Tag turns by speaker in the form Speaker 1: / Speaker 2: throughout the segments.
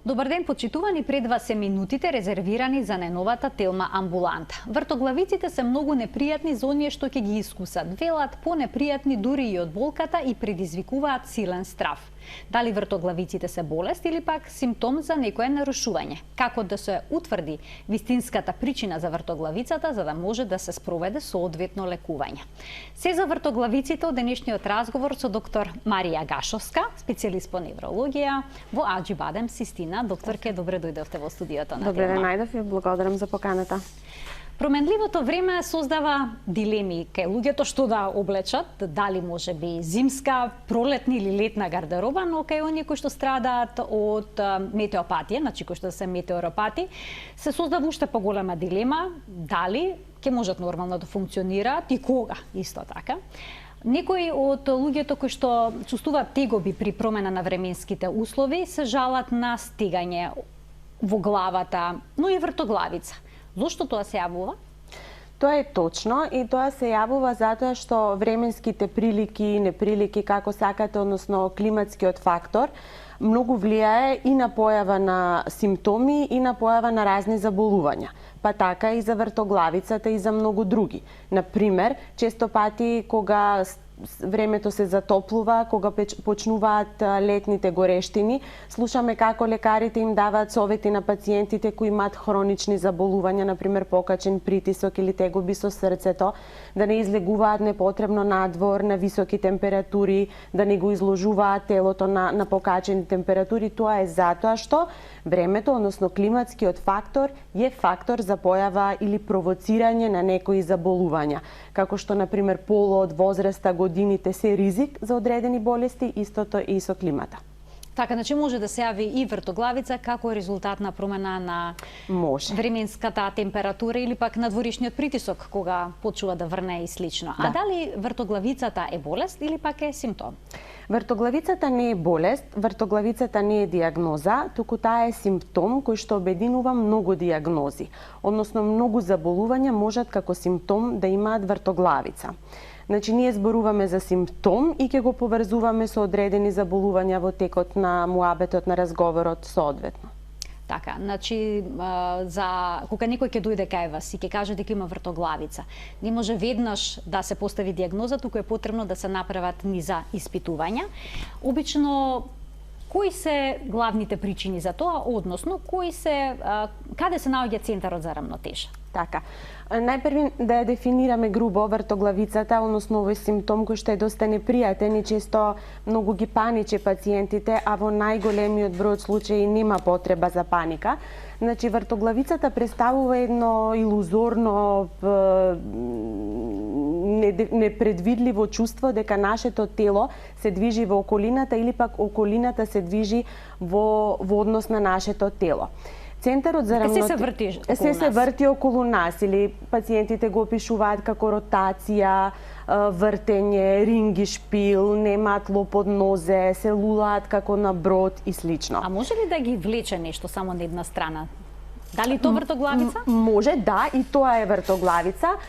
Speaker 1: Добар ден, почитувани, пред вас се минутите резервирани за најновата Телма амбуланта. Вртоглавиците се многу непријатни за оние што ќе ги искусат. Велат понепријатни дури и од болката и предизвикуваат силен страв. Дали вртоглавиците се болест или пак симптом за некое нарушување? Како да се утврди вистинската причина за вртоглавицата за да може да се спроведе соодветно лекување? Се за вртоглавиците од денешниот разговор со доктор Марија Гашовска, специјалист по неврологија во Аџибадем Систина. Докторке, добре дојдовте во студиото на Телма.
Speaker 2: Добре најдов и благодарам за поканата.
Speaker 1: Променливото време создава дилеми кај луѓето што да облечат, дали може би зимска, пролетна или летна гардероба, но кај оние кои што страдаат од метеопатија, значи кои што се метеоропати, се создава уште поголема дилема дали ќе можат нормално да функционираат и кога исто така. Некои од луѓето кои што чувствуваат тегоби при промена на временските услови се жалат на стегање во главата, но и вртоглавица. Зошто тоа се јавува?
Speaker 2: Тоа е точно и тоа се јавува затоа што временските прилики и неприлики, како сакате, односно климатскиот фактор, многу влијае и на појава на симптоми и на појава на разни заболувања. Па така и за вртоглавицата и за многу други. Например, често пати кога времето се затоплува, кога почнуваат летните горештини, слушаме како лекарите им даваат совети на пациентите кои имаат хронични заболувања, например покачен притисок или тегоби со срцето, да не излегуваат непотребно надвор на високи температури, да не го изложуваат телото на покачени температури. Тоа е затоа што времето, односно климатскиот фактор, е фактор за појава или провоцирање на некои заболувања, како што например полот, возраста, годините се ризик за одредени болести, истото и со климата.
Speaker 1: Така, значи може да се јави и вртоглавица како резултат на промена на временската температура или пак на дворишниот притисок кога почува да врне и слично. Да. А дали вртоглавицата е болест или пак е симптом?
Speaker 2: Вртоглавицата не е болест, вртоглавицата не е диагноза, туку таа е симптом кој што обединува многу диагнози, односно многу заболувања можат како симптом да имаат вртоглавица. Значи, ние зборуваме за симптом и ќе го поврзуваме со одредени заболувања во текот на муабетот, на разговорот соодветно.
Speaker 1: Така, значи, кога некој ќе дојде кај вас и ќе каже дека има вртоглавица, не може веднаш да се постави диагноза, туку е потребно да се направат низа испитувања. Обично, кои се главните причини за тоа, односно, каде се наоѓа центарот за рамнотежа?
Speaker 2: Така. Најпрви да ја дефинираме грубо вртоглавицата, односно овој симптом кој што е доста непријатен и често многу ги паничи пациентите, а во најголемиот број од случаи нема потреба за паника. Значи, вртоглавицата представува едно илузорно, непредвидливо чувство дека нашето тело се движи во околината или пак околината се движи во однос на нашето тело. Центарот за рамнотежа се врти околу нас или пациентите го опишуваат како ротација, вртење, рингишпил, немаат лоп од нозе, се лулаат како на брод и слично.
Speaker 1: А може ли да ги влече нешто само на една страна? Дали тоа вртоглавица?
Speaker 2: Може, да, и тоа е вртоглавица.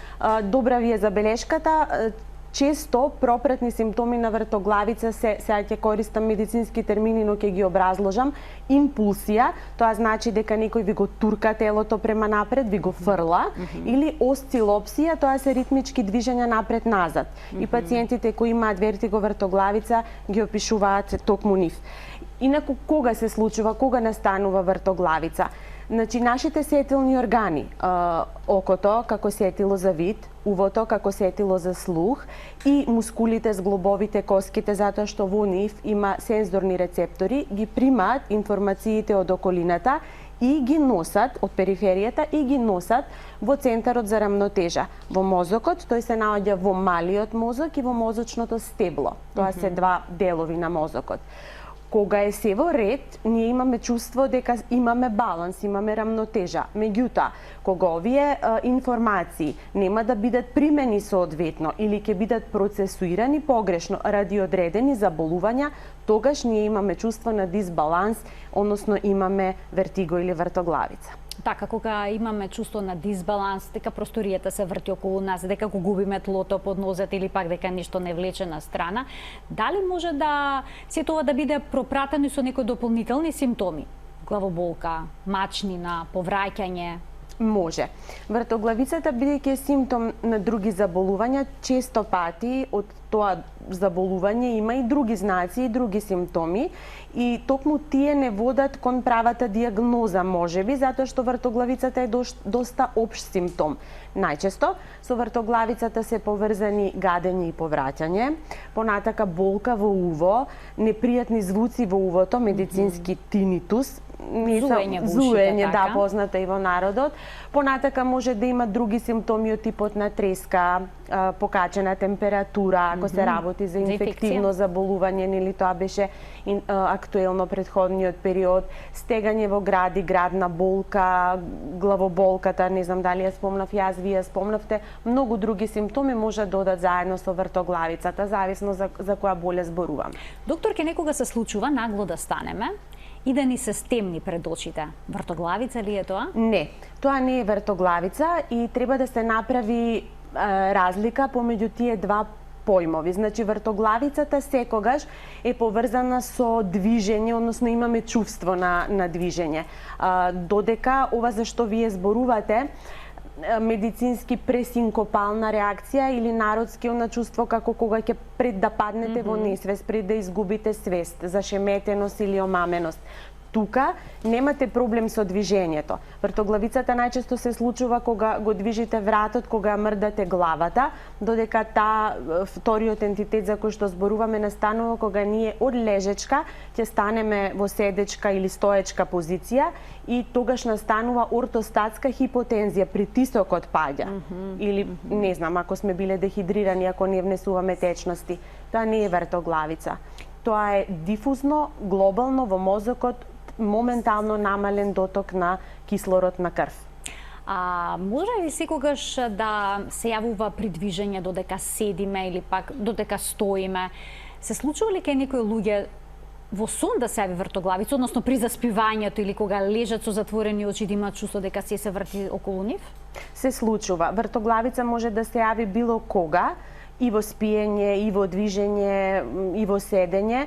Speaker 2: Добра ви е забелешката. Често пропратни симптоми на вртоглавица сега ќе користам медицински термини, но ќе ги образложам. Импулсија, тоа значи дека некој ви го турка телото према напред, ви го фрла, или осцилопсија, тоа се ритмички движења напред-назад. И пациентите кои имаат вертиго вртоглавица ги опишуваат токму нив. Инаку кога се случува, кога настанува вртоглавица? Значи, нашите сетилни органи, окото како сетило за вид, увото како сетило за слух и мускулите, зглобовите, коските, затоа што во нив има сензорни рецептори, ги примаат информациите од околината и ги носат од периферијата и ги носат во центарот за рамнотежа. Во мозокот, тој се наоѓа во малиот мозок и во мозочното стебло. Тоа се два делови на мозокот. Кога е се во ред, ние имаме чувство дека имаме баланс, имаме рамнотежа. Меѓутоа, кога овие информации нема да бидат примени соодветно или ќе бидат процесуирани погрешно ради одредени заболувања, тогаш ние имаме чувство на дисбаланс, односно имаме вертиго или вртоглавица.
Speaker 1: Така, кога имаме чувство на дисбаланс, дека просторијата се врти околу нас, дека го губиме тлото под нозете или пак дека ништо не влече на страна, дали може да се тоа да биде пропратено со некои дополнителни симптоми? главоболка, мачнина, повраќање?
Speaker 2: Може. Вртоглавицата, бидејќи е симптом на други заболувања, често пати од тоа заболување има и други знаци и други симптоми, и токму тие не водат кон правата дијагноза, можеби, затоа што вртоглавицата е доста општ симптом. Најчесто со вртоглавицата се поврзани гадење и повраќање, понатака болка во уво, непријатни звуци во увото, медицински тинитус, зуење, да, позната и во народот. Понатака може да има други симптоми од типот на треска, покачена температура, ако се работи за инфективно заболување, нели тоа беше актуелно претходниот период, стегање во гради, градна болка, главоболката, не знам дали ја спомнав јас, вие спомнавте, многу други симптоми може да одат заедно со вртоглавицата, зависно за која болест зборувам.
Speaker 1: Докторке, некога се случува нагло да станеме и да ни се стемни пред очите. Вртоглавица ли е тоа?
Speaker 2: Не, тоа не е вртоглавица и треба да се направи разлика помеѓу тие два појмови. Значи, вртоглавицата секогаш е поврзана со движење, односно имаме чувство на движење. Додека ова за што вие зборувате, медицински пресинкопална реакција или народски она чувство како кога ќе пред да паднете во несвест, пред да изгубите свест, зашеметеност или омаменост. Тука немате проблем со движењето. Вртоглавицата најчесто се случува кога го движите вратот, кога мрдате главата, додека вториот ентитет за кој што зборуваме настанува кога ние од лежечка ќе станеме во седечка или стоечка позиција и тогаш настанува ортостатска хипотензија, притисокот паѓа. Или, не знам, ако сме биле дехидрирани, ако не внесуваме течности. Тоа не е вртоглавица. Тоа е дифузно, глобално во мозокот, моментално намален доток на кислород на крв.
Speaker 1: Може ли секогаш да се јавува при движење додека седиме или пак додека стоиме? Се случува ли кај некои луѓе во сон да се јави вртоглавица, односно при заспивањето или кога лежат со затворени очи да имаат чувство дека се врти околу нив?
Speaker 2: Се случува. Вртоглавица може да се јави било кога, и во спиење, и во движење, и во седење.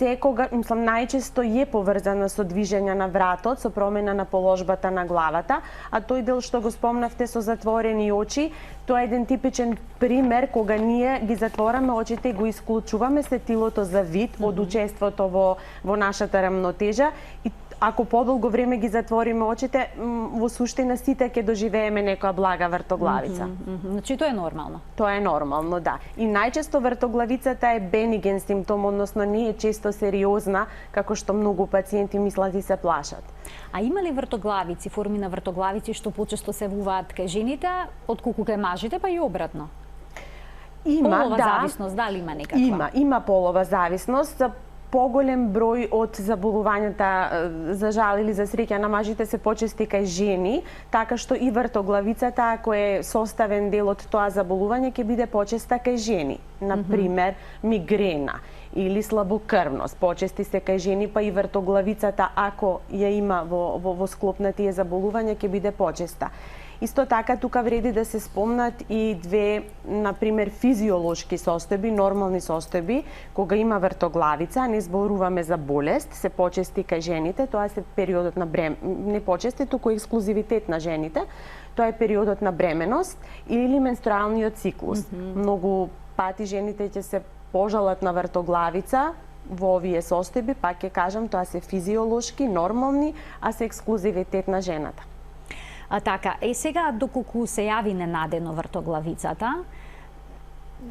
Speaker 2: Секога, најчесто е поврзана со движење на вратот, со промена на положбата на главата, а тој дел што го спомнавте со затворени очи, тоа е еден типичен пример кога ние ги затвораме очите и го исклучуваме сетилото за вид од учеството во нашата рамнотежа и ако подолго време ги затвориме очите, во суштина сите ќе доживееме некоја блага вртоглавица.
Speaker 1: Значи тоа е нормално?
Speaker 2: Тоа е нормално, да. И најчесто вртоглавицата е бениген симптом, односно не е често сериозна, како што многу пациенти мислат и се плашат.
Speaker 1: А има ли вртоглавици, форми на вртоглавици што почесто се јавуваат кај жените, отколку кај мажите, па и обратно?
Speaker 2: Има,
Speaker 1: полова зависност, дали има некаква?
Speaker 2: Има полова зависност. Поголем број од заболувањата, за жал или за среќа, на мажите се почести кај жени, така што и вртоглавицата, ако е составен дел од тоа заболување, ќе биде почеста кај жени. Например, мигрена или слабокрвност, почести се кај жени, па и вртоглавицата, ако ја има во склоп на тие заболувања, ќе биде почеста. Исто така, тука вреди да се спомнат и две, например, физиолошки состојби, нормални состојби, кога има вртоглавица, не зборуваме за болест, се почести кај жените, тоа се периодот на не почести, туку ексклузивитет на жените, тоа е периодот на бременост или менструалниот циклус. Многу пати жените ќе се пожалат на вртоглавица во овие состојби, пак ќе кажам, тоа се физиолошки, нормални, а се ексклузивитет на жената.
Speaker 1: Така, сега доколку се јави ненадено вртоглавицата,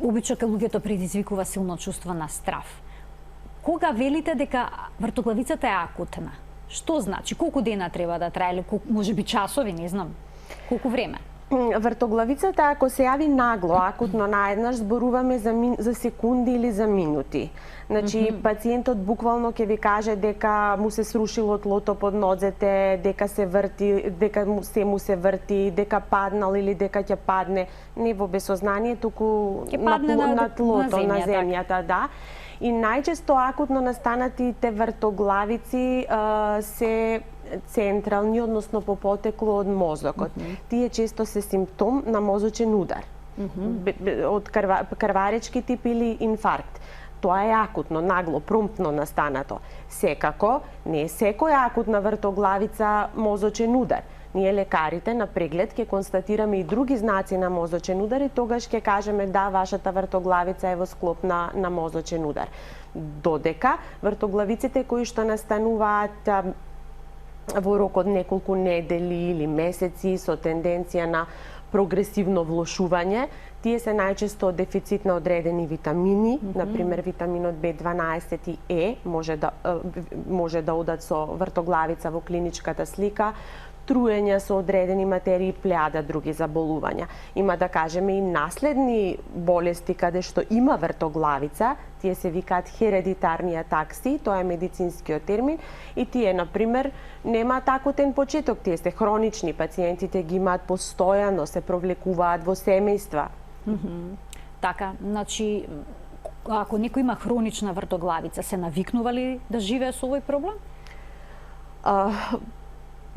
Speaker 1: обично кај луѓето предизвикува силно чувство на страв. Кога велите дека вртоглавицата е акутна? Што значи? Колку дена треба да трае или може би часови, не знам. Колку време?
Speaker 2: Вртоглавицата, ако се јави нагло, акутно наеднаш, зборуваме за секунди или за минути. Значи, пациентот буквално ќе ви каже дека му се срушило тлото под нозете, дека се врти, дека се му се врти, дека паднал или дека ќе падне не во безсознание, туку на тлото, на земјата, да. И најчесто акутно настанатите вртоглавици се централни, односно по потекло од мозокот. Тие често се симптом на мозочен удар, од крваречки тип или инфаркт. Тоа е акутно, нагло, промптно настанато. Секако, не секоја акутна вртоглавица мозочен удар. Ние лекарите на преглед ќе констатираме и други знаци на мозочен удар и тогаш ќе кажеме да, вашата вртоглавица е во склоп на мозочен удар. Додека вртоглавиците кои што настануваат во рок од неколку недели или месеци со тенденција на прогресивно влошување, тие се најчесто од дефицит на одредени витамини, например витаминот B12 и Е може да одат со вртоглавица во клиничката слика, труење со одредени материи, плејада други заболувања. Има да кажеме и наследни болести каде што има вртоглавица, тие се викаат хередитарни атакси, тоа е медицинскиот термин, и тие, например, нема акутен почеток, тие се хронични, пациентите ги имаат постојано, се провлекуваат во семејства.
Speaker 1: Така, значи, ако некој има хронична вртоглавица, се навикнува ли да живее со овој проблем?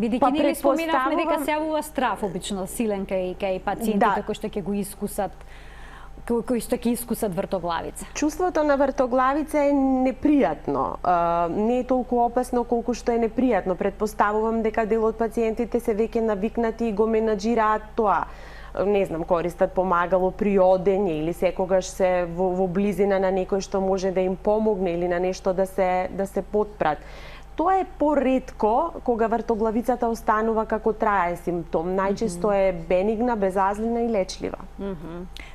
Speaker 1: Бидејќи нели споменавме дека се јавува страф обично силен кај пациентите кои што ќе го искусат, кои што ќе искусат вртоглавица.
Speaker 2: Чувството на вртоглавица е непријатно. Не е толку опасно колку што е непријатно. Предпоставувам дека дел од пациентите се веќе навикнати и го менаџираат тоа. Не знам, користат помагало при одење или секогаш се во близина на некој што може да им помогне или на нешто да се потпрат. Тоа е поретко кога вртоглавицата останува како трае симптом. Најчесто е бенигна, безазлена и лечлива.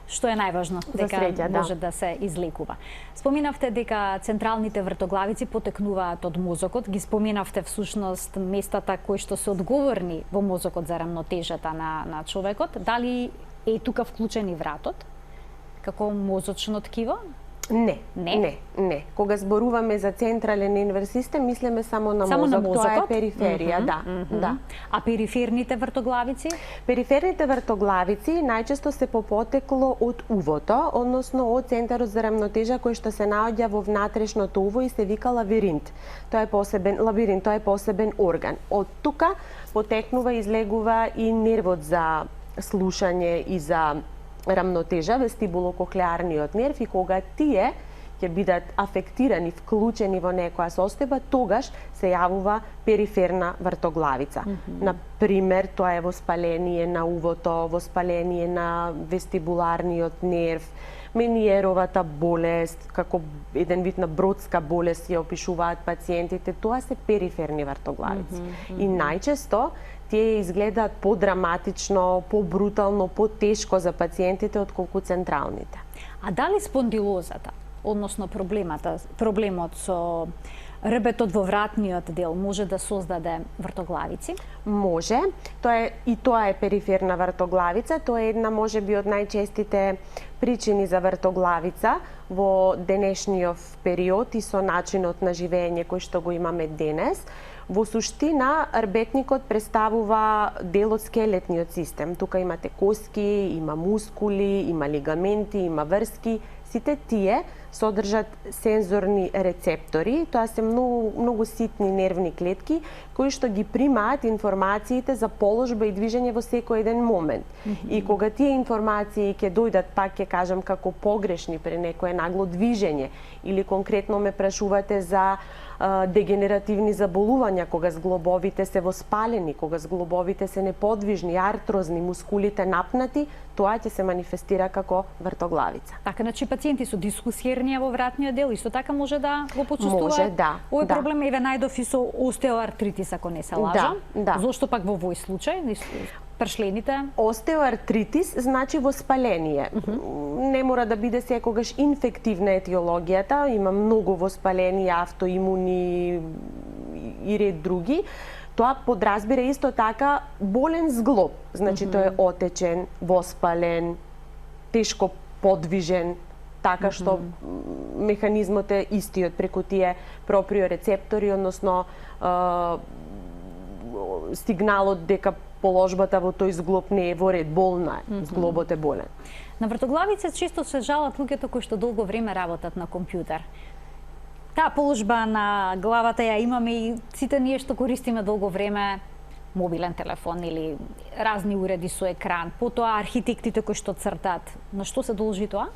Speaker 1: Што е најважно, дека може да се излекува. Споменавте дека централните вртоглавици потекнуваат од мозокот. Ги споменавте всушност местата кои што се одговорни во мозокот за рамнотежата на човекот. Дали е тука вклучен и вратот како мозочно ткиво?
Speaker 2: Не. Кога зборуваме за централен нервен систем, мислиме само на мозок. Тоа е периферија, да.
Speaker 1: А периферните вртоглавици?
Speaker 2: Периферните вртоглавици најчесто се по потекло од увото, односно од центарот за рамнотежа кој што се наоѓа во внатрешното уво и се вика лабиринт. Тоа е посебен орган. Од тука потекнува и излегува и нервот за слушање и за рамнотежа, вестибулокохлеарниот нерв, и кога тие ќе бидат афектирани, вклучени во некоја состојба, тогаш се јавува периферна вртоглавица. Например, тоа е воспаление на увото, воспаление на вестибуларниот нерв, Мениеровата болест, како еден вид на бродска болест ја опишуваат пациентите, тоа се периферни вртоглавици. И најчесто тие изгледаат подраматично, побрутално, потешко за пациентите отколку централните.
Speaker 1: А дали спондилозата, односно проблемот со рбетот во вратниот дел може да создаде вртоглавици?
Speaker 2: Може. Тоа е периферна вртоглавица. Тоа е една можеби од најчестите причини за вртоглавица во денешниот период и со начинот на живење кој што го имаме денес. Во суштина, рбетникот представува дел од скелетниот систем. Тука имате коски, има мускули, има лигаменти, има врски. Сите тие содржат сензорни рецептори, тоа се многу ситни нервни клетки кои што ги примаат информациите за положба и движење во секој еден момент. И кога тие информации ќе дојдат, пак ќе кажам, како погрешни при некое нагло движење или конкретно ме прашувате за дегенеративни заболувања, кога зглобовите се воспалени, кога зглобовите се неподвижни, артрозни, мускулите напнати, тоа ќе се манифестира како вртоглавица.
Speaker 1: Така, значи пациенти со дискус хернија во вратниот дел исто така може да го почувствуваат?
Speaker 2: Може, да.
Speaker 1: Овој проблем еве најдов и со остеоартритис, ако не се лажам.
Speaker 2: Да.
Speaker 1: Зошто пак во овој случај? Пршлените?
Speaker 2: Остеоартритис значи воспаление. Не мора да биде секогаш инфективна етиологијата, има многу воспаленија, автоимуни и ред други. Тоа подразбира исто така болен зглоб. Значи тој е отечен, воспален, тешко подвижен, така што механизмот е истиот преку тие проприорецептори, односно сигналот дека положбата во тој зглоб не е во ред, болна е, зглобот е болен.
Speaker 1: На вртоглавица често се жалат луѓето кои што долго време работат на компјутер. Таа положба на главата ја имаме и сите ние што користиме долго време мобилен телефон или разни уреди со екран. Потоа архитектите кои што цртаат, на што се должи тоа?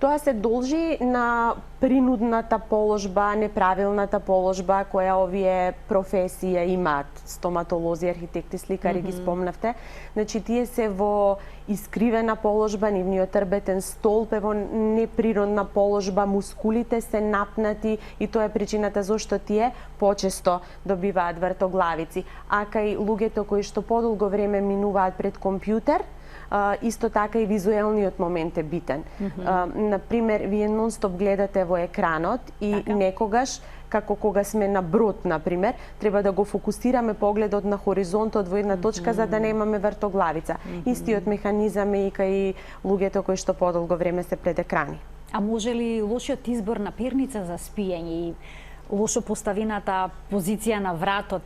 Speaker 2: Тоа се должи на принудната положба, неправилната положба која овие професии имаат. Стоматолози, архитекти, сликари ги спомнавте. Значи тие се во искривена положба, нивниот рбетен столб е во неприродна положба, мускулите се напнати и тоа е причината зошто тие почесто добиваат вртоглавици. А кај луѓето кои што подолго време минуваат пред компјутер, исто така и визуелниот момент е битен. Например, вие нон-стоп гледате во екранот и некогаш, како кога сме на брод, например, треба да го фокусираме погледот на хоризонтот во една точка за да немаме вртоглавица. Истиот механизам е и кај луѓето кои што подолго време се пред екрани.
Speaker 1: А може ли лошиот избор на перница за спиење и лошо поставената позиција на вратот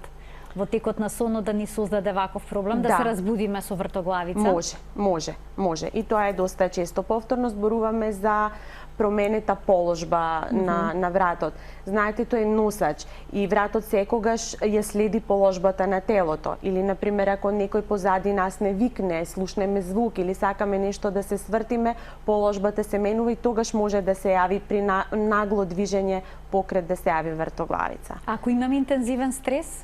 Speaker 1: во текот на сонот да ни создаде ваков проблем, да се разбудиме со вртоглавица?
Speaker 2: Може. И тоа е доста често. Повторно зборуваме за променета положба на вратот. Знаете, тој е носач и вратот секогаш ја следи положбата на телото. Или, например, ако некој позади нас не викне, слушнеме звук или сакаме нешто да се свртиме, положбата се менува и тогаш може да се јави при нагло движење покрет да се јави вртоглавица.
Speaker 1: Ако имаме интензивен стрес?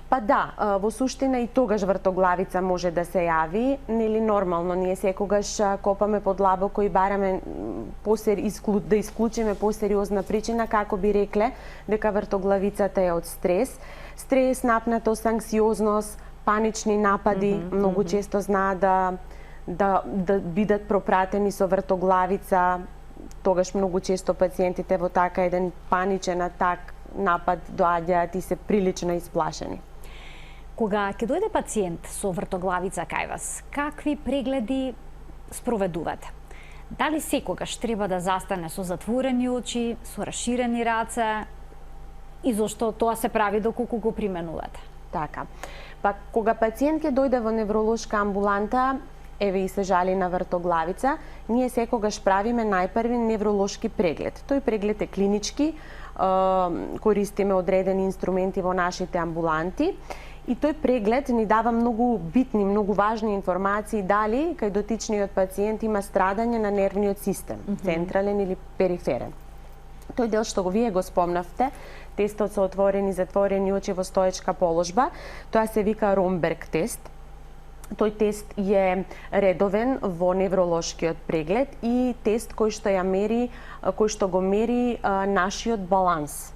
Speaker 2: Па да, во суштина и тогаш вртоглавица може да се јави, нели нормално, ние секогаш копаме подлабоко и бараме да исклучиме посериозна причина, како би рекле дека вртоглавицата е од стрес. Стрес, напнатост, анксиозност, панични напади, многу често знаат да бидат пропратени со вртоглавица, тогаш многу често пациентите во така еден паничен атак, напад доаѓаат и се прилично исплашени.
Speaker 1: Кога ќе дојде пациент со вртоглавица кај вас, какви прегледи спроведувате? Дали секогаш треба да застане со затворени очи, со расширени раце и зошто тоа се прави доколку го применувате?
Speaker 2: Така. Па кога пациент ќе дојде во невролошка амбуланта, еве и се жали на вртоглавица, ние секогаш правиме најпрви невролошки преглед. Тој преглед е клинички, користиме одредени инструменти во нашите амбуланти и тој преглед ни дава многу битни, многу важни информации дали кај дотичниот пациент има страдање на нервниот систем, централен или периферен. Тој дел што вие го спомнавте, тестот со отворени и затворени очи во стоечка положба, тоа се вика Ромберг тест. Тој тест е редовен во невролошкиот преглед и тест кој што го мери нашиот баланс.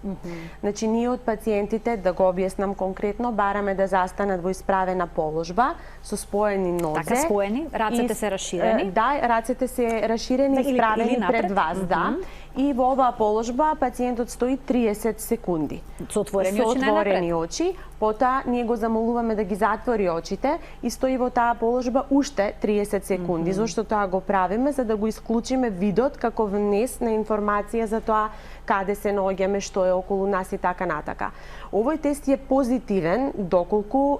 Speaker 2: Значи, ние од пациентите, да го објаснам конкретно, бараме да застанат во исправена положба, со споени нозе.
Speaker 1: Така, споени, рацете се расширени?
Speaker 2: Да, рацете се расширени и исправени пред вас, да. И во оваа положба пациентот стои 30 секунди.
Speaker 1: Со отворени очи најнапред? Со отворени
Speaker 2: очи, потоа ние го замолуваме да ги затвори очите и стои во таа положба уште 30 секунди. Зошто тоа го правиме? За да го исклучиме видот како внес на информација за тоа каде се наоѓаме, што е околу нас и така натака. Овој тест е позитивен доколку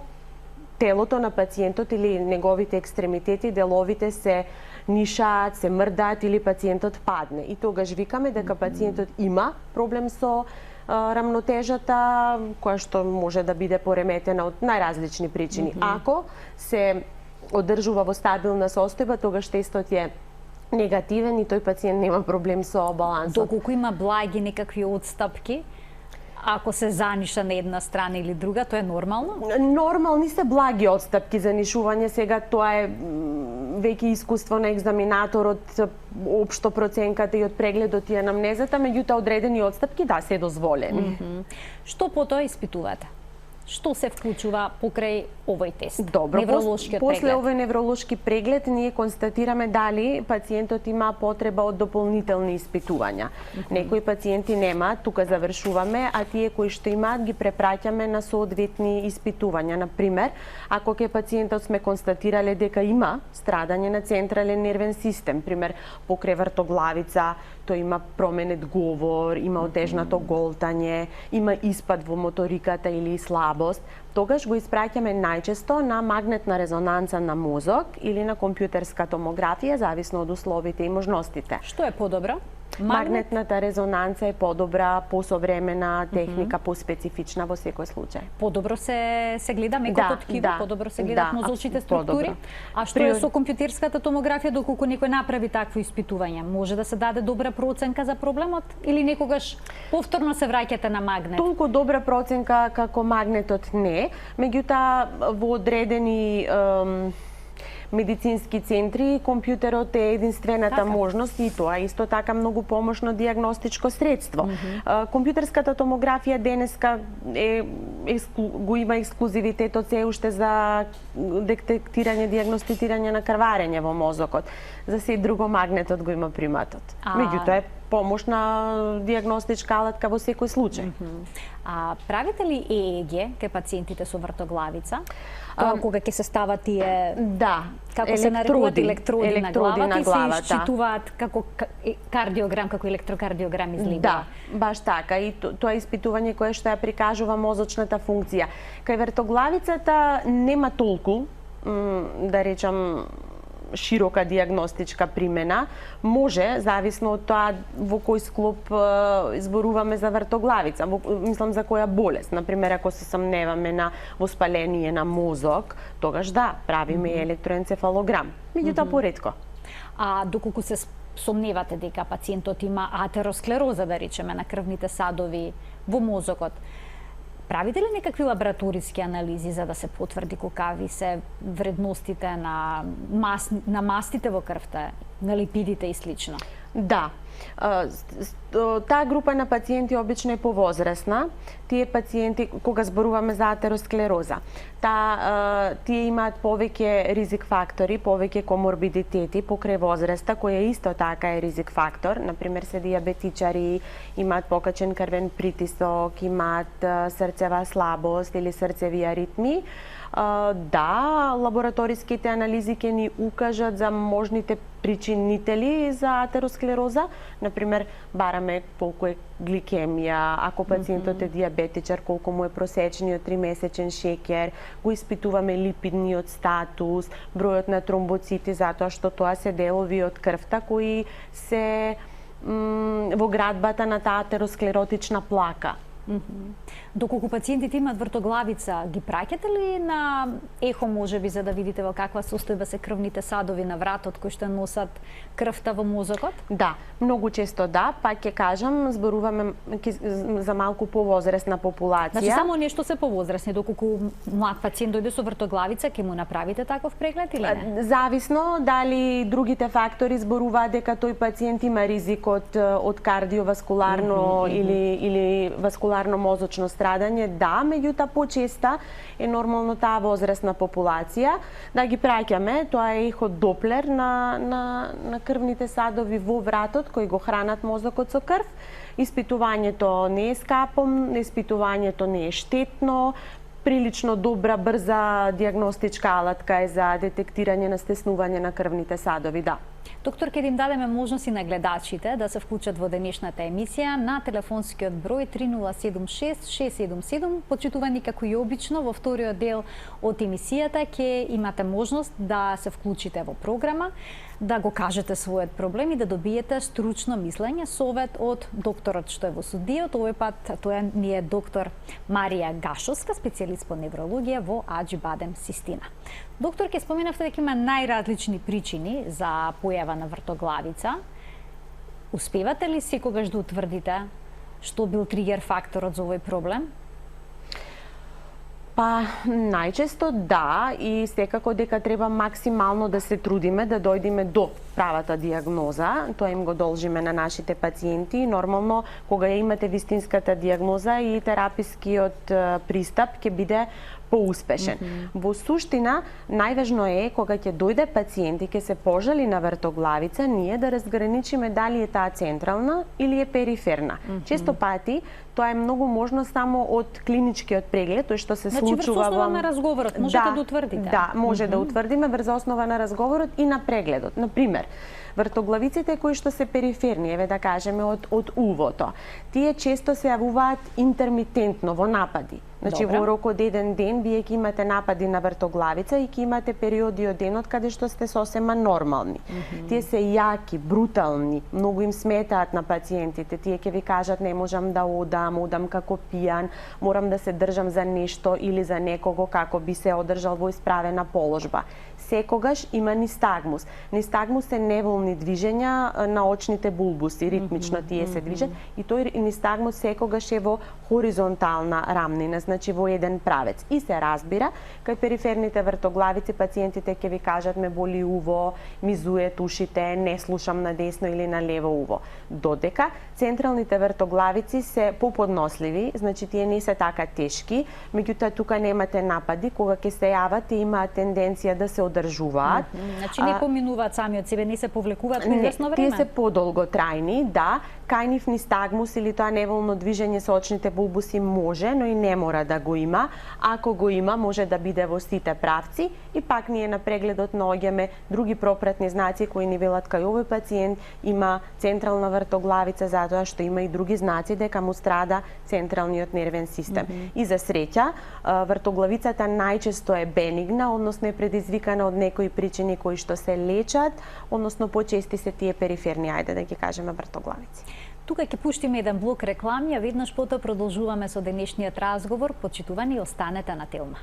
Speaker 2: телото на пациентот или неговите екстремитети, деловите се нишаат, се мрдаат или пациентот падне. И тогаш викаме дека пациентот има проблем со рамнотежата, која што може да биде пореметена од најразлични причини. Ако се одржува во стабилна состојба, тогаш тестот е негативен и тој пациент нема проблем со балансот.
Speaker 1: Доколку има благи некакви отстапки, ако се заниша на една страна или друга, тоа е нормално?
Speaker 2: Нормални се благи отстапки за нишување, сега тоа е веќе искуство на екзаминаторот, општо проценката и од прегледот и анамнезата, меѓутоа одредени отстапки да се дозволени.
Speaker 1: Што потоа испитувате? Што се вклучува покрај овој тест?
Speaker 2: Добро,
Speaker 1: невролошкиот
Speaker 2: после
Speaker 1: преглед.
Speaker 2: овој невролошки преглед ние констатираме дали пациентот има потреба од дополнителни испитувања. Некои пациенти немаат, тука завршуваме, а тие кои што имаат ги препраќаме на соодветни испитувања. Например, ако кај пациентот сме констатирале дека има страдање на централен нервен систем, пример покрај вртоглавица, тој има променет говор, има отежнато голтање, има испад во моториката или слабост, тогаш го испраќаме најчесто на магнетна резонанца на мозок или на компјутерска томографија, зависно од условите и можностите.
Speaker 1: Што е подобро?
Speaker 2: Магнетната резонанца е подобра, посовремена техника, поспецифична во секој случај.
Speaker 1: Подобро се гледа мекото ткиво, подобро се гледат мозочните структури. А што е со компјутерската томографија, доколку некој направи такво испитување, може да се даде добра проценка за проблемот или некогаш повторно се враќате на магнет?
Speaker 2: Толку добра проценка како магнетот не, меѓутоа во одредени медицински центри компјутерот е единствената можност и тоа исто така многу помошно дијагностичко средство. Компјутерската томографија денеска го има ексклузивитетот се уште за детектирање, дијагностицирање на крварење во мозокот. За се друго магнетот го има приматот. Меѓутоа е помошна дијагностичка алатка во секој случај.
Speaker 1: Правите ли ЕЕГ кај пациентите со вртоглавица? Тоа кога ќе се стават тие како се нарекуваат електроди на главата и се исчитуваат како кардиограм, како електрокардиограм изгледа.
Speaker 2: Да, баш така. И тоа е испитување кое што ја прикажува мозочната функција. Кај вртоглавицата нема толку, да речам, широка дијагностичка примена, може, зависно од тоа во кој склоп зборуваме за вртоглавица, мислам за која болест. Например, ако се сомневаме на воспаление на мозок, тогаш правиме електроенцефалограм. Меѓутоа поретко.
Speaker 1: А доколку се сомневате дека пациентот има атеросклероза, да речеме, на крвните садови во мозокот, правите ли некакви лабораториски анализи за да се потврди колкави се вредностите на мастите во крвта, на липидите и слично?
Speaker 2: Да. Таа група на пациенти обично е повозрасна. Тие пациенти, кога зборуваме за атеросклероза, тие имаат повеќе ризик фактори, повеќе коморбидитети покрај возраста, која исто така е ризик фактор. Например, се диабетичари, имаат покачен крвен притисок, имаат срцева слабост или срцеви аритми. Да, лабораториските анализи ќе ни укажат за можните причинители за атеросклероза. Например, бараме колку е гликемија, ако пациентот е диабетичар, колку му е просечниот 3-месечен шеќер, го испитуваме липидниот статус, бројот на тромбоцити, затоа што тоа се делови од крвта кои се во градбата на таа атеросклеротична плака.
Speaker 1: Доколку пациентите имаат вртоглавица, ги праќате ли на ехо можеби за да видите во каква состојба се крвните садови на вратот кои што носат крвта во мозокот?
Speaker 2: Да, многу често пак ќе кажам, зборуваме за малку повозрасна популација.
Speaker 1: Значи само нешто се повозрасни, доколку млад пациент дојде со вртоглавица, ќе му направите таков преглед или не?
Speaker 2: Зависно дали другите фактори зборуваат дека тој пациент има ризик од кардиоваскуларно или васкуларно мозочно страдање, меѓутоа почеста е нормално таа возрастна популација да ги праќаме, тоа е ехо доплер на крвните садови во вратот кои го хранат мозокот со крв. Испитувањето не е скапо, испитувањето не е штетно, прилично добра, брза дијагностичка алатка е за детектирање на стеснување на крвните садови,
Speaker 1: Доктор, ќе им дадеме можност и на гледачите да се вклучат во денешната емисија на телефонскиот број 3076-677. Почитувани како и обично, во вториот дел од емисијата ќе имате можност да се вклучите во програма, да го кажете својот проблем и да добиете стручно мислење, совет од докторот што е во студиот. Овој пат тоа ни е доктор Марија Гашовска, специјалист по неврологија во Аџибадем Систина. Доктор, ќе споменавте дека има најразлични причини за појава на вртоглавица. Успевате ли секогаш да утврдите што бил тригер факторот за овој проблем?
Speaker 2: Па, најчесто и секако дека треба максимално да се трудиме да дојдеме до правата дијагноза. Тоа им го должиме на нашите пациенти. Нормално, кога ја имате вистинската дијагноза и терапискиот пристап ќе биде поуспешен. Во суштина, најважно е кога ќе дојде пациент и ќе се пожали на вртоглавица, ние да разграничиме дали е таа централна или е периферна. Често пати тоа е многу можно само од клиничкиот преглед, тој што се случува
Speaker 1: врз основа на разговорот можете да утврдите.
Speaker 2: Да, може да утврдиме врз основа на разговорот и на прегледот. Например, Вртоглавиците кои што се периферни, еве да кажеме од увото, тие често се јавуваат интермитентно во напади. Значи
Speaker 1: Добра.
Speaker 2: во рок од еден ден вие ќе имате напади на вртоглавица и ќе имате периоди од денот каде што сте сосема нормални. Тие се јаки, брутални, многу им сметаат на пациентите. Тие ќе ви кажат не можам да одам како пијан, морам да се држам за нешто или за некого како би се одржал во исправена положба. Секогаш има нистагмус. Нистагмус е неволни движења на очните булбуси, ритмично тие се движат и тој нистагмус секогаш е во хоризонтална рамнина, значи во еден правец. И се разбира, кај периферните вртоглавици пациентите ќе ви кажат ме боли уво, ми зует ушите, не слушам на десно или на лево уво. Додека централните вртоглавици се поподносливи, значи тие не се така тешки, меѓутоа тука немате напади, кога ќе се јават и имаат тенденција да се одржуваат.
Speaker 1: Значи не поминуваат сами од себе, не се повлекуваат по известно време.
Speaker 2: Тие се подолготрајни, да, кај нив нистагмус или тоа неволно движење со очните булбуси може, но и не мора да го има. Ако го има, може да биде во сите правци и пак ние на прегледот наоѓаме други пропратни знаци кои ни велат кај овој пациент има централна вртоглавица затоа што има и други знаци дека му страда централниот нервен систем. И за среќа, вртоглавицата најчесто е бенигна, односно е предизвикана од некои причини кои што се лечат, односно почести се тие периферни, ајде да ги кажеме вртоглавици.
Speaker 1: Тука ќе пуштиме еден блок реклами, а веднаш потоа продолжуваме со денешниот разговор. Почитувани и останете на Телма.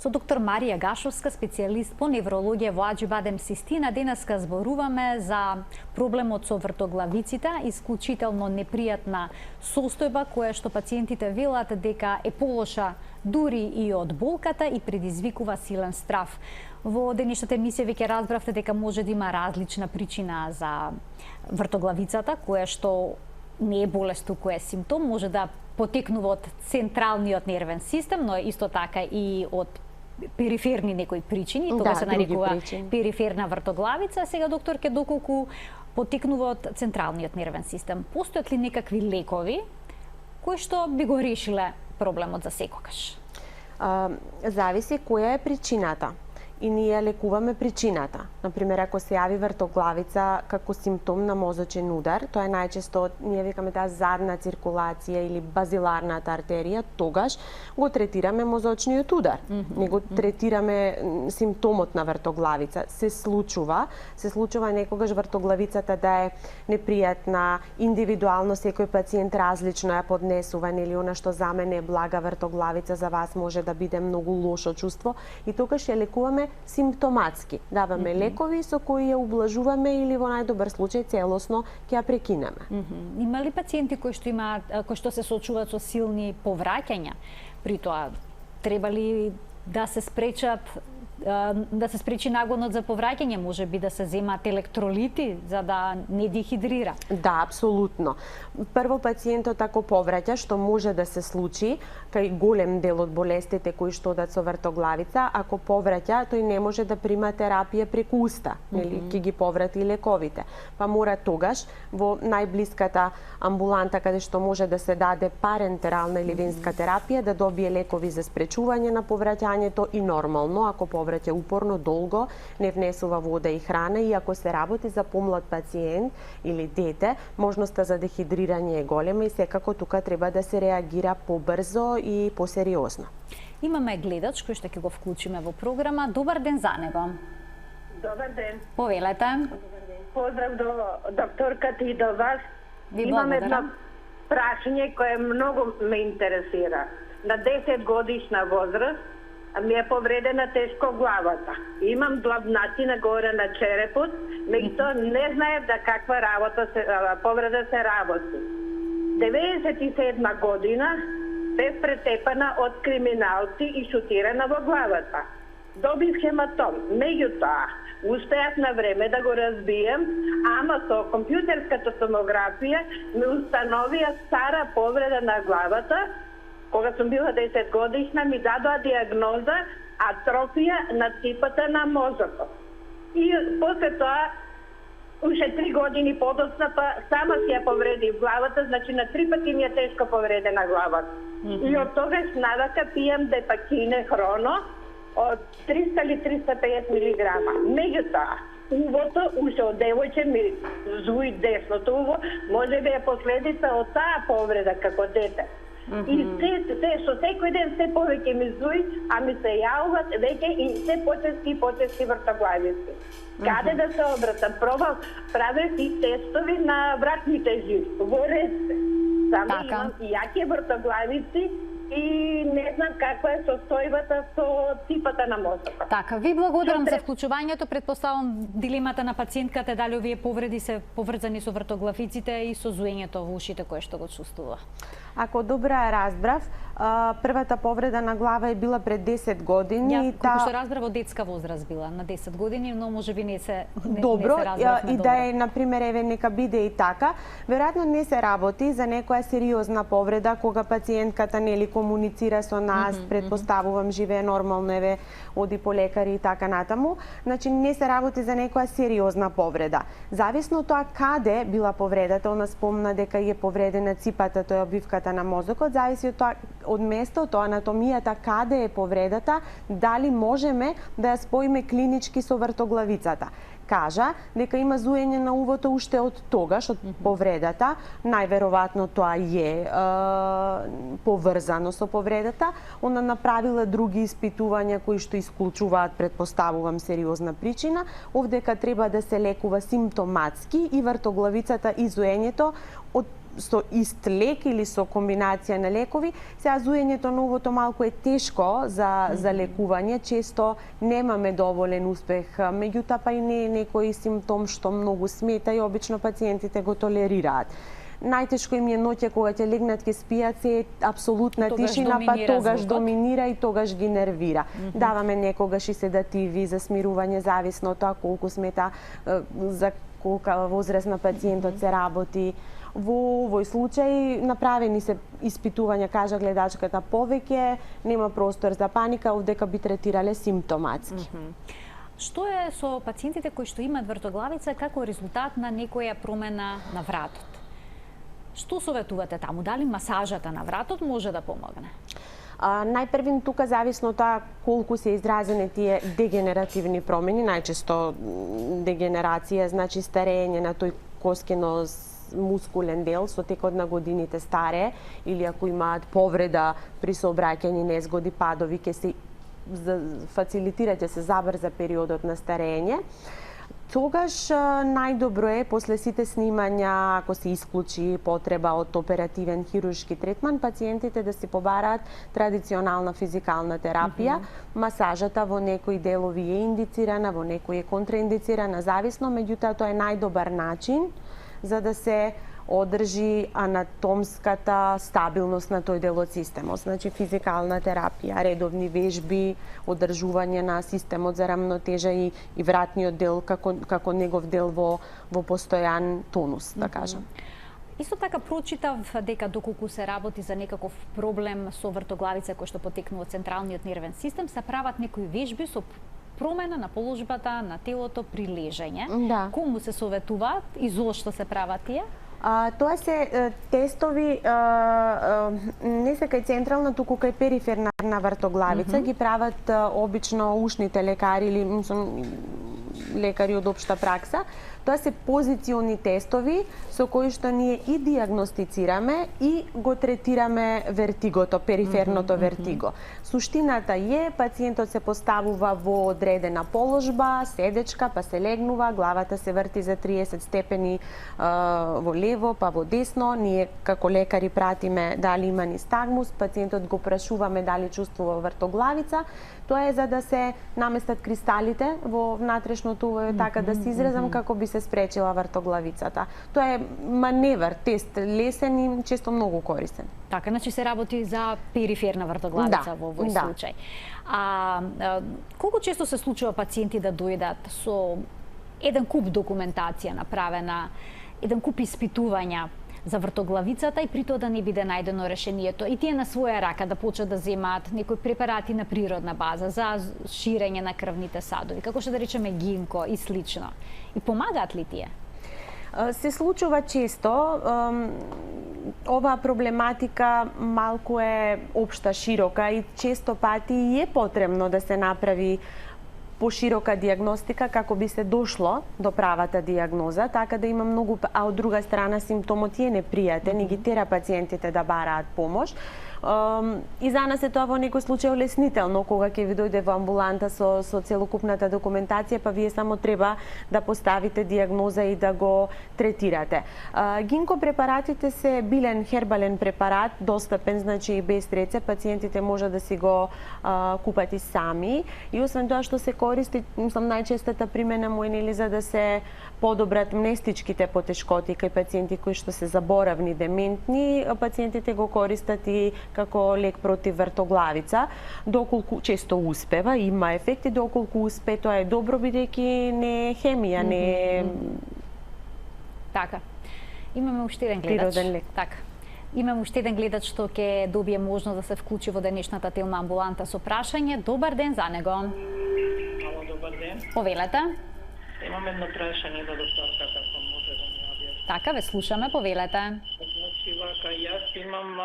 Speaker 1: Со доктор Марија Гашовска, специјалист по неврологија во Аџибадем Систина, денеска зборуваме за проблемот со вртоглавиците, исклучително непријатна состојба која што пациентите велат дека е полоша дури и од болката и предизвикува силен страв. Во денешната емисија веќе разбравте дека може да има различна причина за вртоглавицата, која што не е болест, туку е симптом, може да потекнува од централниот нервен систем, но исто така и од периферни некои причини, тоа се нарекува периферна вртоглавица. Сега докторке, доколку потекнува од централниот нервен систем, постојат ли некакви лекови кои што би го решиле проблемот за секогаш?
Speaker 2: Зависи која е причината. И ние лекуваме причината. Например, ако се јави вртоглавица како симптом на мозочен удар, тоа е најчесто, ние викаме таа задна циркулација или базиларната артерија, тогаш го третираме мозочниот удар. Не го третираме симптомот на вртоглавица. Се случува некогаш вртоглавицата да е непријатна, индивидуално секој пациент различно ја поднесува, нели она што за мене е блага вртоглавица, за вас може да биде многу лошо чувство и тогаш ја лекуваме симптоматски. Даваме лекови со кои ја ублажуваме или во најдобар случај целосно ќе ја прекинеме.
Speaker 1: Има ли пациенти кои што се соочуваат со силни повраќања? При тоа треба ли да се спречи нагонот за повраќање, може би да се земат електролити за да не дехидрира?
Speaker 2: Да, апсолутно. Прво пациентот ако повраќа, што може да се случи кај голем дел од болестите кои што одат со вртоглавица, ако повраќа, тој не може да прима терапија преку уста, нели ќе ги поврати лековите. Па мора тогаш во најблиската амбуланта каде што може да се даде парентерална или венска терапија да добие лекови за спречување на повраќањето и нормално ако повраќа упорно долго, не внесува вода и храна и ако се работи за помлад пациент или дете, можноста за дехидрирање е голема и секако тука треба да се реагира побрзо и посериозно.
Speaker 1: Имаме гледач кој што ќе го вклучиме во програма. Добар ден за него.
Speaker 3: Добар ден.
Speaker 1: Повелете.
Speaker 3: Поздрав до докторката и до вас. Имам едно прашање кое многу ме интересира. На 10 годишна возраст ми е повредена тешко главата. Имам главнатина горе на черепот, меѓутоа не знаев да каква повреда се работи. 97 година бев претепана од криминалци и шутирана во главата. Добив хематом, меѓутоа успеав на време да го разбием, ама со компјутерската томографија ми установија стара повреда на главата. Кога сум била 10 годишна, ми дадоа диагноза атрофија на ципата на мозокот. И после тоа, уште 3 години подоцна, па сама си ја повреди главата, значи на 3 пати ми е тешко повредена главата. И од тогаш навака пијам депакине хроно од 300 или 350 милиграма. Меѓутоа, увото, уште од девојче ми зуи десното уво, може би е последица од таа повреда како дете. И со секој ден се повеќе ми зуи, а ми се јавуват веќе и се почести вртоглавици. Каде да се обратам? Пробав, правев и тестови на вратните жилки, во рецте. Само имам и јаки вртоглавици и не знам каква е состојбата со типата на мозокот.
Speaker 1: Така, ви благодарам за вклучувањето. Предпоставам дилемата на пациентката дали овие повреди се поврзани со вртоглавиците и со зуењето во ушите кое што го чувствува.
Speaker 2: Ако добро ја разбрав, првата повреда на глава е била пред 10 години.
Speaker 1: Ја, колку што разбрав, од детска возраст била, на 10 години, но можеби не се
Speaker 2: добро,
Speaker 1: разбравме
Speaker 2: и да е, например, еве, нека биде и така. Веројатно не се работи за некоја сериозна повреда, кога пациентката нели комуницира со нас, предпоставувам, живее нормално, еве, оди по лекари и така натаму. Значи, не се работи за некоја сериозна повреда. Зависно тоа каде била повредата, она спомна дека е повредена ципата, тоа е обвивката на мозокот, зависи од тоа, од местото, анатомијата, каде е повредата, дали можеме да ја споиме клинички со вртоглавицата. Кажа дека има зуење на увото уште од тогаш, од повредата, најверојатно тоа е поврзано со повредата. Она направила други испитувања кои што исклучуваат, предпоставувам, сериозна причина. Овдека треба да се лекува симптоматски и вртоглавицата и зуењето со ист лек или со комбинација на лекови. Сега зуењето на увото малку е тешко за лекување, често немаме доволен успех, меѓутоа па и не е некој симптом што многу смета и обично пациентите го толерираат. Најтешко им е ноќе кога ќе легнат ке спијат, се е апсолутна тишина, па тогаш доминира и тогаш ги нервира. Даваме некогаш и седативи за смирување, зависно од тоа колку смета, за колка возраст на пациентот се работи. Во овој случај направени се испитувања, кажа гледачката, повеќе, нема простор за паника, овдека би третирале симптоматски.
Speaker 1: Што е со пациентите кои што имаат вртоглавица како резултат на некоја промена на вратот? Што советувате таму? Дали масажата на вратот може да помогне?
Speaker 2: Најпрвин тука зависно тоа колку се изразени тие дегенеративни промени, најчесто дегенерација, значи старење на тој коскино мускулен дел со текот на годините старе, или ако имаат повреда при сообраќајни незгоди, падови, ќе се фацилитира, ќе се забрза периодот на старење. Тогаш најдобро е после сите снимања, ако се исклучи потреба од оперативен хируршки третман, пациентите да си побараат традиционална физикална терапија. Масажата во некои делови е индицирана, во некои е контраиндицирана, зависно, меѓутоа тоа е најдобар начин за да се одржи анатомската стабилност на тој дел од системот. Значи физикална терапија, редовни вежби, одржување на системот за рамнотежа и вратниот дел како негов дел во постојан тонус, да кажам.
Speaker 1: Исто така прочитав дека доколку се работи за некаков проблем со вртоглавица кој што потекнува од централниот нервен систем, се прават некои вежби со промена на положбата на телото при лежење.
Speaker 2: Да.
Speaker 1: Кому се советуваат и зошто се прават тие?
Speaker 2: Тоа се тестови не се кај централна, туку кај периферна вртоглавица. Ги прават обично ушните лекари или лекари од општа пракса. Тоа се позициони тестови со кои што ние и диагностицираме и го третираме вертигото, периферното вертиго. Суштината е, пациентот се поставува во одредена положба, седечка, па се легнува, главата се врти за 30 степени во лево, па во десно. Ние како лекари пратиме дали има нистагмус, пациентот го прашуваме дали чувствува вртоглавица. Тоа е за да се наместат кристалите во внатрешното уво, така да се изразам, како би се спречила вртоглавицата. Тоа е маневар, тест, лесен и често многу корисен.
Speaker 1: Така, значи се работи за периферна вртоглавица во овој случај. Колку често се случува пациенти да дојдат со еден куп документација направена, еден куп испитувања за вртоглавицата и при тоа да не биде најдено решението и тие на своја рака да почнат да земаат некои препарати на природна база за ширење на крвните садови, како што да речеме гинко и слично. И помагаат ли тие?
Speaker 2: Се случува често. Оваа проблематика малку е општа, широка и често пати е потребно да се направи поширока диагностика како би се дошло до правата диагноза, така да има многу, а од друга страна симптомот е непријатен и ги тера пациентите да бараат помош. И за нас е тоа во некој случај олеснително кога ќе ви дојде во амбуланта со целокупната документација, па вие само треба да поставите диагноза и да го третирате. Гинко препаратите се билен хербален препарат, достапен, значи и без рецепт, пациентите може да си го купат и сами. И освен тоа што се користи, мислам најчестата примена му е нели за да се подобрат мнестичките потешкоти кај пациенти кои што се заборавни, дементни, пациентите го користат и како лек против вртоглавица, доколку често успева, има ефекти, доколку успе, тоа е добро бидејќи не е хемија, не е...
Speaker 1: Така. Имаме уште еден гледач.
Speaker 2: Природен лек.
Speaker 1: Така. Имаме уште еден гледач што ќе добие можност да се вклучи во денешната телма амбуланта со прашање. Добар ден за него.
Speaker 4: Ало, добар ден.
Speaker 1: Повелете.
Speaker 4: Имам едно прашање за докторката, ако може да ми објасни.
Speaker 1: Така, ве слушаме, повелете.
Speaker 4: Значи, вака, јас имам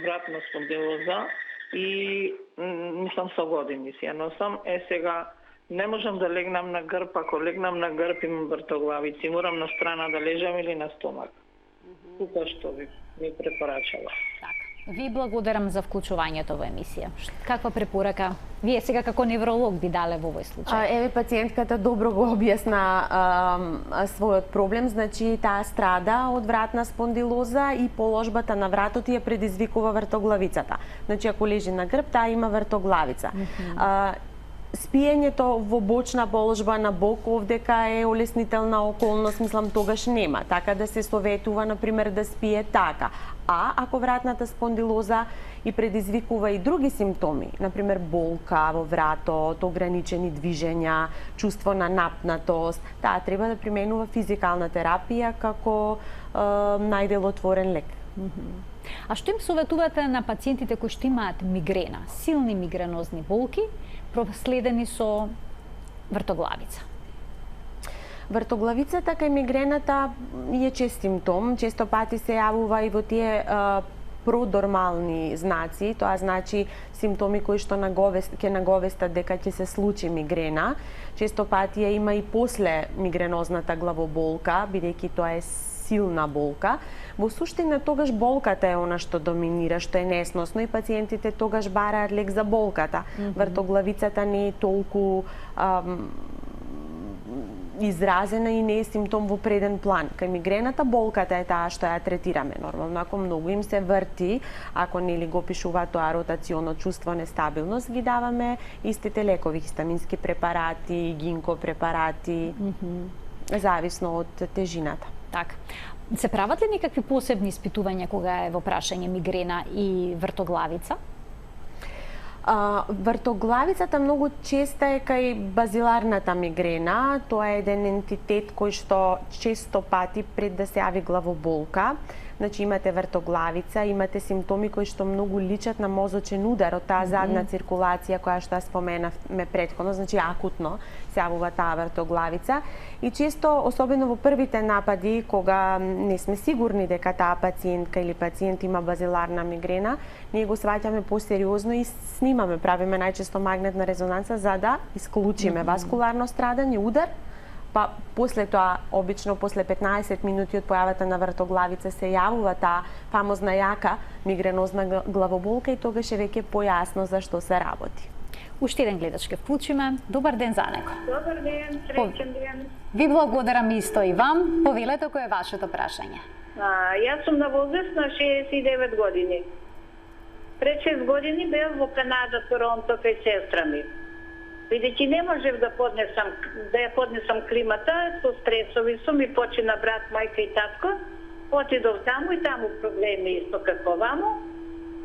Speaker 4: вратна спондилоза и мислам со години си ја носам. Сега не можам да легнам на грб, ако легнам на грб имам вртоглавици, морам на страна да лежам или на стомак. Тука што ви ми препорачала.
Speaker 1: Така. Ви благодарам за вклучувањето во емисија. Каква препорака вие сега како невролог би дале во овој случај?
Speaker 2: Еве пациентката добро го објасна својот проблем, значи таа страда од вратна спондилоза и положбата на вратот ја предизвикува вртоглавицата. Значи ако лежи на грб, таа има вртоглавица. Спиењето во бочна положба на бок овдека е олеснителна околност, мислам тогаш нема, така да се советува например да спие така. А ако вратната спондилоза и предизвикува и други симптоми, например болка во вратот, ограничени движења, чувство на напнатост, таа треба да применува физикална терапија како најделотворен лек.
Speaker 1: А што им советувате на пациентите кои што имаат мигрена, силни мигренозни болки, проследени со вртоглавица?
Speaker 2: Вртоглавицата кај мигрената е чест симптом, често пати се јавува и во тие продормални знаци, тоа значи симптоми кои што ќе наговестат дека ќе се случи мигрена. Често пати ја има и после мигренозната главоболка, бидејќи тоа е силна болка. Во суштина тогаш болката е она што доминира, што е несносно и пациентите тогаш бараат лек за болката. Вртоглавицата не е толку изразена и не е симптом во преден план. Кај мигрената болката е таа што ја третираме нормално. Ако многу им се врти, ако нели го пишува тоа ротационо чувство нестабилност, ги даваме истите лекови, хистамински препарати, гинко препарати, зависно од тежината.
Speaker 1: Така. Се прават ли некакви посебни испитувања кога е во прашање мигрена и вртоглавица?
Speaker 2: Вртоглавицата многу честа е кај базиларната мигрена. Тоа е еден ентитет кој што често пати пред да се јави главоболка. Значи имате вртоглавица, имате симптоми кои што многу личат на мозочен удар од таа задна циркулација која што ја споменавме претходно, значи акутно се јавува таа вртоглавица. И често, особено во првите напади, кога не сме сигурни дека таа пациентка или пациент има базиларна мигрена, ние го сваќаме посериозно и снимаме, правиме најчесто магнетна резонанца за да исклучиме васкуларно страдање, удар. Па после тоа, обично после 15 минути од појавата на вртоглавица се јавува таа фамозна јака мигренозна главоболка и тогаш е веќе појасно за што се работи.
Speaker 1: Уште еден гледач ке вклучиме. Добар ден за него.
Speaker 3: Добар ден, среќен ден.
Speaker 1: Ви благодарам исто и вам. Повелете кој е вашето прашање.
Speaker 3: Јас сум на возраст на 69 години. Пред 6 години бев во Канада, Торонто, кај сестра ми. Бидејќи не можев да ја поднесам климата, со стресови сум и почина брат, мајка и татко. Отидов таму и таму проблеми исто како ваму.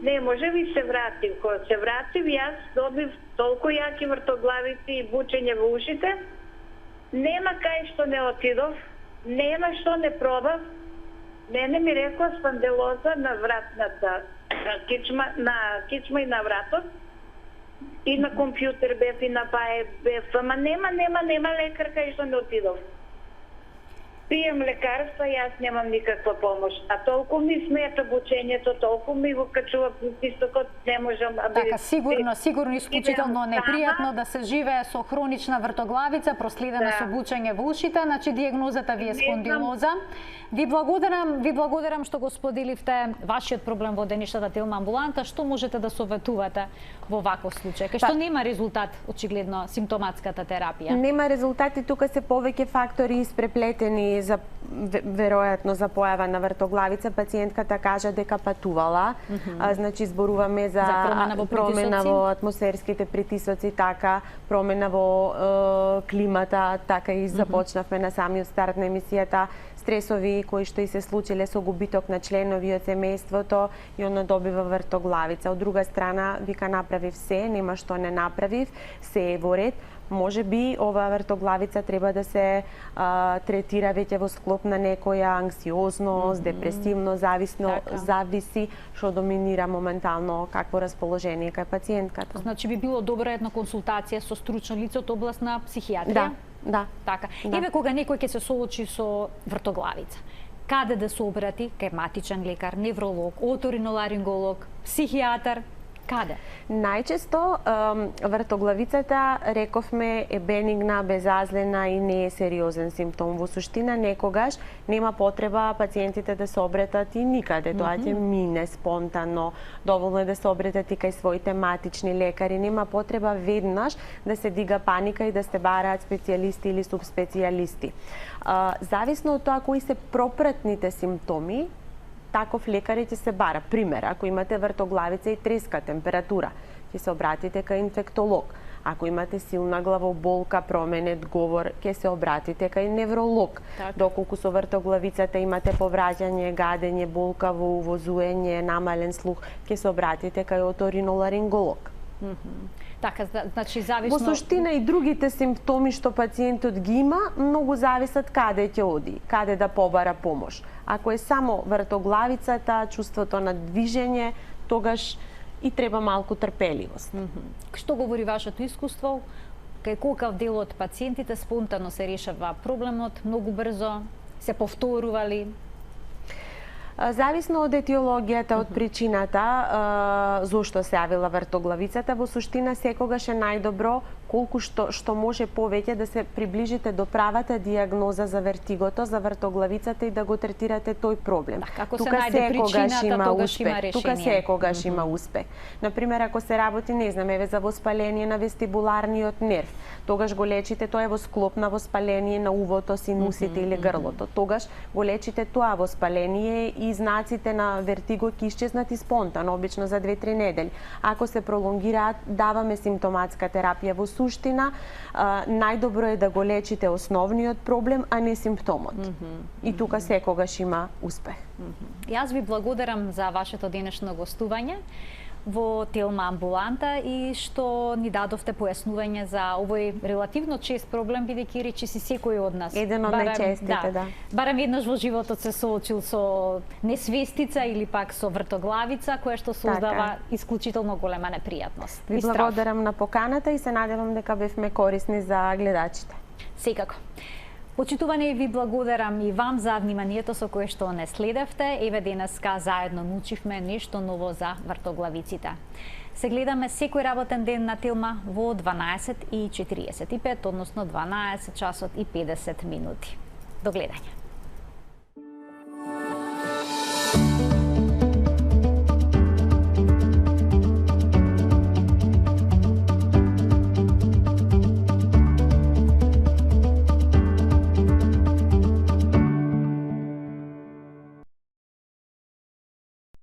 Speaker 3: Не можев и се вратив. Кога се вратив, јас добив толку јаки вртоглавици и бучење во ушите. Нема кај што не отидов, нема што не пробав. Мене ми рекла спондилоза на вратната кичма и на вратот. И на компјутер бев, и на бај бев, ама нема лекар кај што не отидов. пием лекарства, јас немам никаква помош. А толку ми смета обучењето, толку ми го качува притисокот, не можам...
Speaker 1: Така, сигурно исклучително непријатно да се живее со хронична вртоглавица, проследена со бучење во ушите, значи дијагнозата ви е спондилоза. Ви благодарам што го споделивте вашиот проблем во денешната Телма амбуланта. Што можете да советувате во ваков случај? Кај што нема резултат, очигледно, симптоматската терапија?
Speaker 2: Нема резултати, тука се повеќе фактори испреплетени за веројатно за појава на вртоглавица. Пациентката кажа дека патувала, значи зборуваме за промена во атмосферските притисоци, така, промена во климата, така и започнавме на самиот старт на емисијата, стресови кои што и се случиле со губиток на членови од семејството и она добива вртоглавица. Од друга страна, вика направив се, нема што не направив, се е во ред. Може би оваа вртоглавица треба да се третира веќе во склоп на некоја анксиозност, депресивно зависи што доминира моментално какво расположение кај пациентката.
Speaker 1: Значи би било добра една консултација со стручно лице од област на психијатрија?
Speaker 2: Да.
Speaker 1: Така. Еве кога некој ќе се соочи со вртоглавица, каде да се обрати? Кај матичен лекар, невролог, оториноларинголог, психијатар? Каде?
Speaker 2: Најчесто вртоглавицата, рековме, е бенигна, безазлена и не е сериозен симптом. Во суштина, некогаш нема потреба пациентите да се обретат и никаде. Тоа ќе мине спонтано. Доволно е да се обретат и кај своите матични лекари. Нема потреба веднаш да се дига паника и да се бараат специјалисти или субспецијалисти. Зависно од тоа кои се пропратните симптоми, таков лекар ќе се бара. Пример, ако имате вртоглавица и треска, температура, ќе се обратите кај инфектолог. Ако имате силна главоболка, променет говор, ќе се обратите кај невролог. Доколку со вртоглавицата имате повраќање, гадење, болка во увозуење, намален слух, ќе се обратите кај оториноларинголог.
Speaker 1: Така, значи зависно...
Speaker 2: Во суштина и другите симптоми што пациентот ги има, многу зависат каде ќе оди, каде да побара помош. Ако е само вртоглавицата, чувството на движење, тогаш и треба малку трпеливост.
Speaker 1: Што говори вашето искуство? Кај колкав дел од пациентите спонтано се решава проблемот, многу брзо, се повторували?
Speaker 2: Зависно од етиологијата, од причината зошто се јавила вртоглавицата, во суштина секогаш е најдобро колку што може повеќе да се приближите до правата дијагноза за вертигото, за вртоглавицата и да го третирате тој проблем.
Speaker 1: Ако се најде причината, тогаш има решение.
Speaker 2: Тука секогаш има успех. Например, ако се работи, не знам, еве за воспаление на вестибуларниот нерв, тогаш го лечите, тоа е во склоп на воспаление на увото, синусите или грлото. Тогаш го лечите тоа воспаление и знаците на вертиго ќе исчезнат и спонтано, обично за 2-3 недели. Ако се пролонгираат, даваме симптоматска терапија. Во суштина, најдобро е да го лечите основниот проблем, а не симптомот. И тука секогаш има успех.
Speaker 1: Јас ви благодарам за вашето денешно гостување во Телма амбуланта и што ни дадовте појаснување за овој релативно чест проблем, бидејќи речиси секој од нас.
Speaker 2: Еден од најчестите, да.
Speaker 1: Барем еднаш во животот се соочил со несвестица или пак со вртоглавица, која што создава исклучително голема непријатност.
Speaker 2: Ви благодарам на поканата и се надевам дека бевме корисни за гледачите.
Speaker 1: Секако. Почитувани, ви благодарам и вам за вниманието со кое што не следевте. Еве денеска заедно научивме нешто ново за вртоглавиците. Се гледаме секој работен ден на Телма во 12:45, односно 12 часот и 50 минути. До гледање.